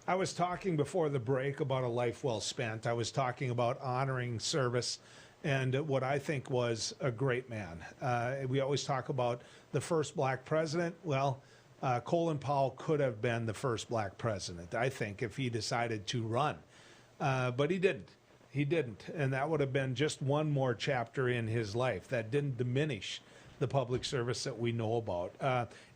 I was talking before the break about a life well spent. I was talking about honoring service and what I think was a great man. We always talk about the first black president. Well, Colin Powell could have been the first black president, I think, if he decided to run. But he didn't. He didn't. And that would have been just one more chapter in his life that didn't diminish the public service that we know about.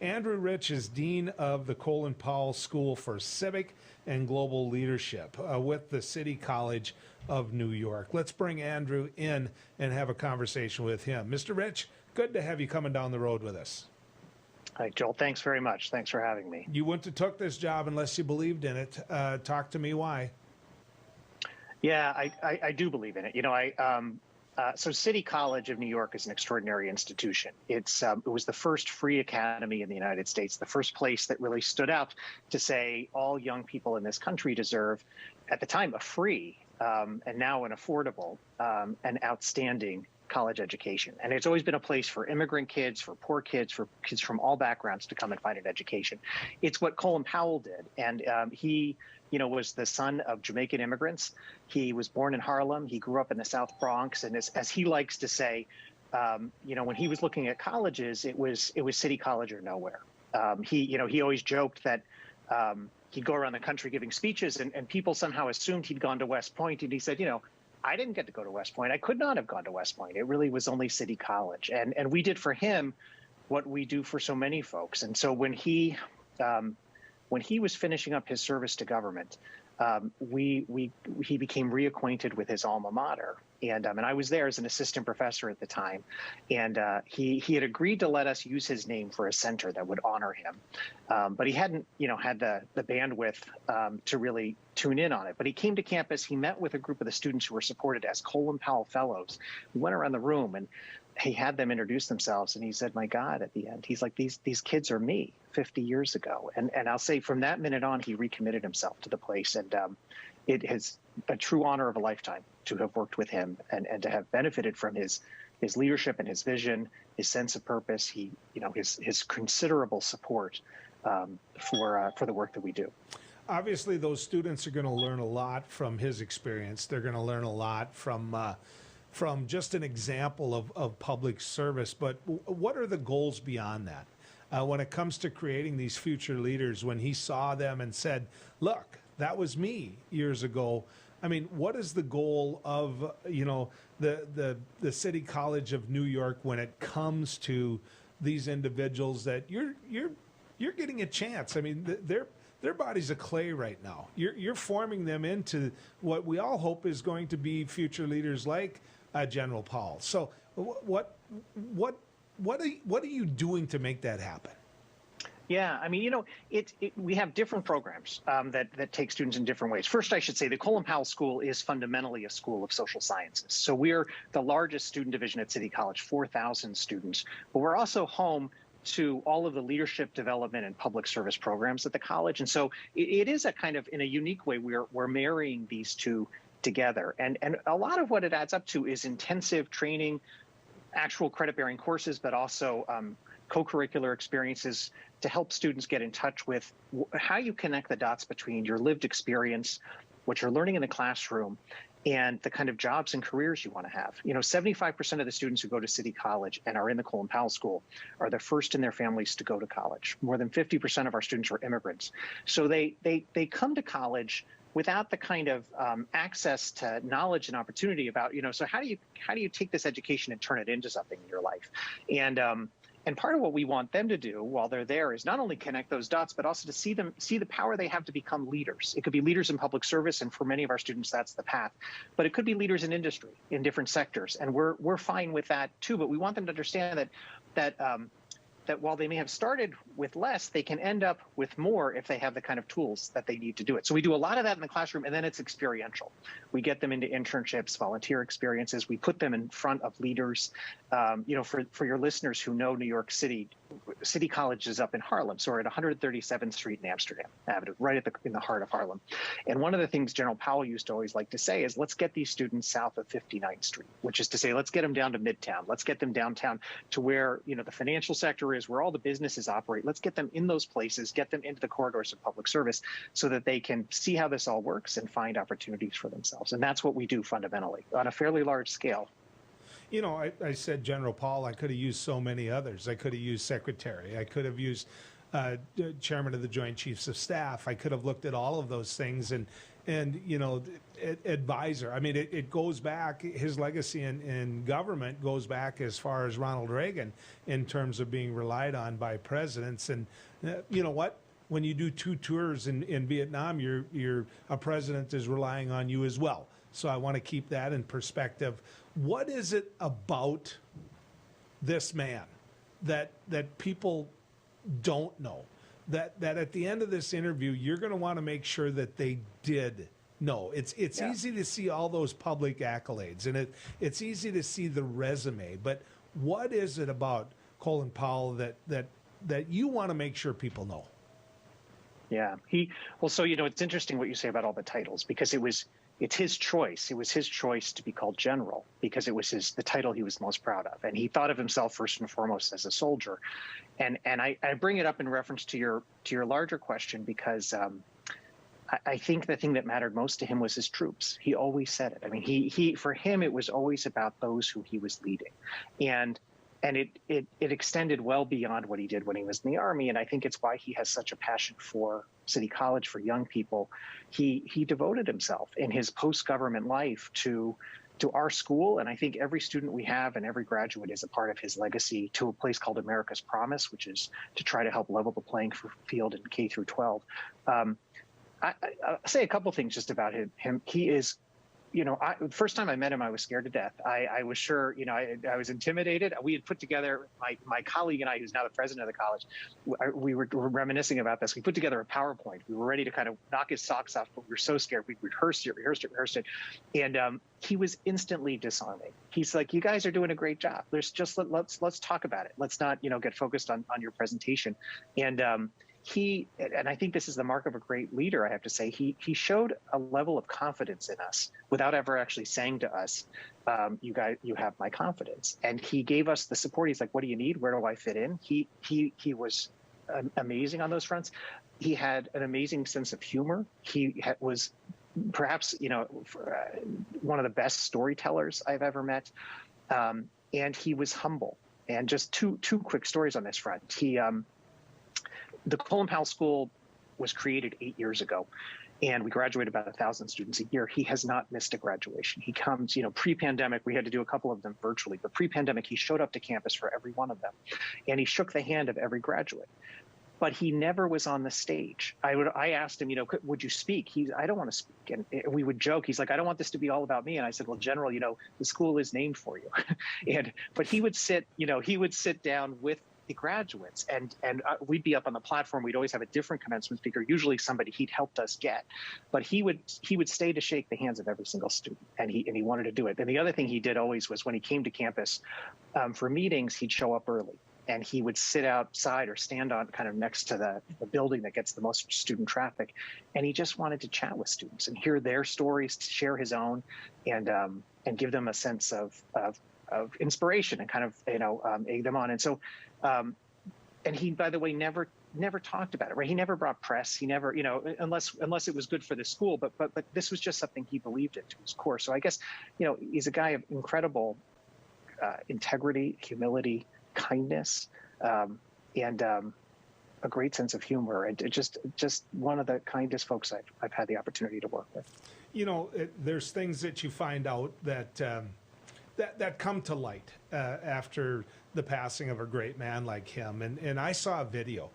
Andrew Rich is Dean of the Colin Powell School for Civic and Global Leadership with the City College of New York. Let's bring Andrew in and have a conversation with him. Mr. Rich, good to have you coming down the road with us. Hi, Joel. Thanks very much. Thanks for having me. You wouldn't have took this job unless you believed in it. Talk to me why. Yeah, I do believe in it. You know, so City College of New York is an extraordinary institution. It was the first free academy in the United States, the first place that really stood out to say all young people in this country deserve, at the time, a free and now an affordable and outstanding college education. And it's always been a place for immigrant kids, for poor kids, for kids from all backgrounds to come and find an education. It's what Colin Powell did. And he was the son of Jamaican immigrants. He was born in Harlem. He grew up in the South Bronx. And as he likes to say, when he was looking at colleges, it was City College or nowhere. He always joked that he'd go around the country giving speeches and people somehow assumed he'd gone to West Point. And he said, I didn't get to go to West Point. I could not have gone to West Point. It really was only City College. And we did for him what we do for so many folks. And so when he was finishing up his service to government, he became reacquainted with his alma mater. And I was there as an assistant professor at the time. And he had agreed to let us use his name for a center that would honor him. But he hadn't, had the bandwidth to really tune in on it. But he came to campus. He met with a group of the students who were supported as Colin Powell Fellows. We went around the room and he had them introduce themselves. And he said, my God, at the end, he's like, these kids are me 50 years ago. And I'll say from that minute on, he recommitted himself to the place. And it is a true honor of a lifetime to have worked with him and to have benefited from his leadership and his vision, his sense of purpose, his considerable support for the work that we do. Obviously, those students are going to learn a lot from his experience. They're going to learn a lot from just an example of public service. But what are the goals beyond that? When it comes to creating these future leaders, when he saw them and said, look, that was me years ago. I mean, what is the goal of, the City College of New York when it comes to these individuals that you're getting a chance? I mean, their body's of clay right now. You're forming them into what we all hope is going to be future leaders like General Powell. So what are you doing to make that happen? Yeah, I mean, we have different programs that take students in different ways. First, I should say the Colin Powell School is fundamentally a school of social sciences. So we're the largest student division at City College, 4,000 students. But we're also home to all of the leadership development and public service programs at the college. And so it is a kind of, in a unique way, we're marrying these two together. And a lot of what it adds up to is intensive training, actual credit-bearing courses, but also co-curricular experiences to help students get in touch with how you connect the dots between your lived experience, what you're learning in the classroom, and the kind of jobs and careers you want to have. 75% of the students who go to City College and are in the Colin Powell School are the first in their families to go to college. More than 50% of our students are immigrants. So they come to college without the kind of access to knowledge and opportunity about, so how do you take this education and turn it into something in your life? And part of what we want them to do while they're there is not only connect those dots, but also to see the power they have to become leaders. It could be leaders in public service, and for many of our students, that's the path. But it could be leaders in industry in different sectors, and we're fine with that too. But we want them to understand that while they may have started with less, they can end up with more if they have the kind of tools that they need to do it. So we do a lot of that in the classroom, and then it's experiential. We get them into internships, volunteer experiences. We put them in front of leaders. For your listeners who know New York City, City College is up in Harlem, so we're at 137th Street in Amsterdam Avenue, right in the heart of Harlem. And one of the things General Powell used to always like to say is, let's get these students south of 59th Street, which is to say, let's get them down to Midtown. Let's get them downtown to where, you know, the financial sector is, where all the businesses operate. Let's get them in those places, get them into the corridors of public service so that they can see how this all works and find opportunities for themselves. And that's what we do fundamentally on a fairly large scale. You know, I said General Powell. I could have used so many others. I could have used Secretary. I could have used Chairman of the Joint Chiefs of Staff. I could have looked at all of those things and you know, advisor. I mean, it goes back. His legacy in government goes back as far as Ronald Reagan in terms of being relied on by presidents. And you know what? When you do 2 tours in Vietnam, a president is relying on you as well. So I want to keep that in perspective. What is it about this man that people don't know? That at the end of this interview, you're going to want to make sure that they did know. It's easy to see all those public accolades, and it's easy to see the resume. But what is it about Colin Powell that you want to make sure people know? Yeah, so you know, it's interesting what you say about all the titles, because it's his choice. It was his choice to be called general because it was the title he was most proud of. And he thought of himself first and foremost as a soldier. And I bring it up in reference to your larger question because I think the thing that mattered most to him was his troops. He always said it. I mean, he for him, it was always about those who he was leading. And it extended well beyond what he did when he was in the Army. And I think it's why he has such a passion for City College, for young people. He devoted himself in his post-government life to our school. And I think every student we have and every graduate is a part of his legacy, to a place called America's Promise, which is to try to help level the playing field in K through 12. I'll say a couple things just about him. He is, you know, the first time I met him, I was scared to death. I was sure, you know, I was intimidated. We had put together, my colleague and I, who's now the president of the college, we were reminiscing about this. We put together a PowerPoint. We were ready to kind of knock his socks off, but we were so scared. We rehearsed it. And he was instantly disarming. He's like, you guys are doing a great job. Let's talk about it. Let's not, you know, get focused on your presentation. And I think this is the mark of a great leader, I have to say, he showed a level of confidence in us without ever actually saying to us, you guys, you have my confidence. And he gave us the support. He's like, what do you need? Where do I fit in? He was amazing on those fronts. He had an amazing sense of humor. He was perhaps, you know, one of the best storytellers I've ever met. And he was humble. And just two quick stories on this front. The Colin Powell School was created 8 years ago, and we graduate about 1,000 students a year. He has not missed a graduation. He comes, you know, pre-pandemic, we had to do a couple of them virtually, but pre-pandemic, he showed up to campus for every one of them, and he shook the hand of every graduate. But he never was on the stage. I asked him, you know, would you speak? I don't want to speak. And we would joke. He's like, I don't want this to be all about me. And I said, well, General, you know, the school is named for you. But he would sit down with the graduates, and we'd be up on the platform. We'd always have a different commencement speaker, usually somebody he'd helped us get, but he would stay to shake the hands of every single student, and he wanted to do it. And the other thing he did always was when he came to campus for meetings, he'd show up early, and he would sit outside or stand on kind of next to the building that gets the most student traffic, and he just wanted to chat with students and hear their stories, to share his own, and give them a sense of inspiration and kind of, you know, egg them on. And so, and he, by the way, never talked about it, right? He never brought press. He never, you know, unless it was good for the school, but this was just something he believed in to his core. So I guess, you know, he's a guy of incredible integrity, humility, kindness, and a great sense of humor, and just one of the kindest folks I've had the opportunity to work with. You know, there's things that you find out that come to light after the passing of a great man like him. And I saw a video,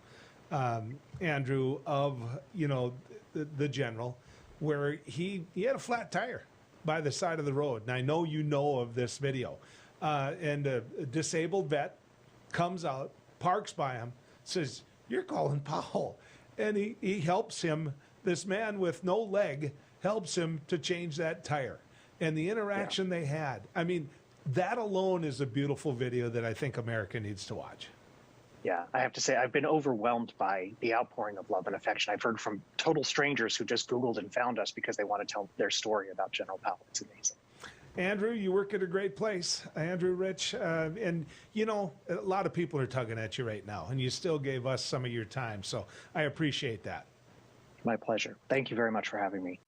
Andrew, of, you know, the general, where he had a flat tire by the side of the road. And I know you know of this video. And a disabled vet comes out, parks by him, says, "You're Colin Powell." And he helps him, this man with no leg, helps him to change that tire. And the interaction they had, I mean, that alone is a beautiful video that I think America needs to watch. Yeah, I have to say, I've been overwhelmed by the outpouring of love and affection. I've heard from total strangers who just Googled and found us because they want to tell their story about General Powell. It's amazing. Andrew, you work at a great place. Andrew, Rich, and you know, a lot of people are tugging at you right now, and you still gave us some of your time. So I appreciate that. My pleasure. Thank you very much for having me.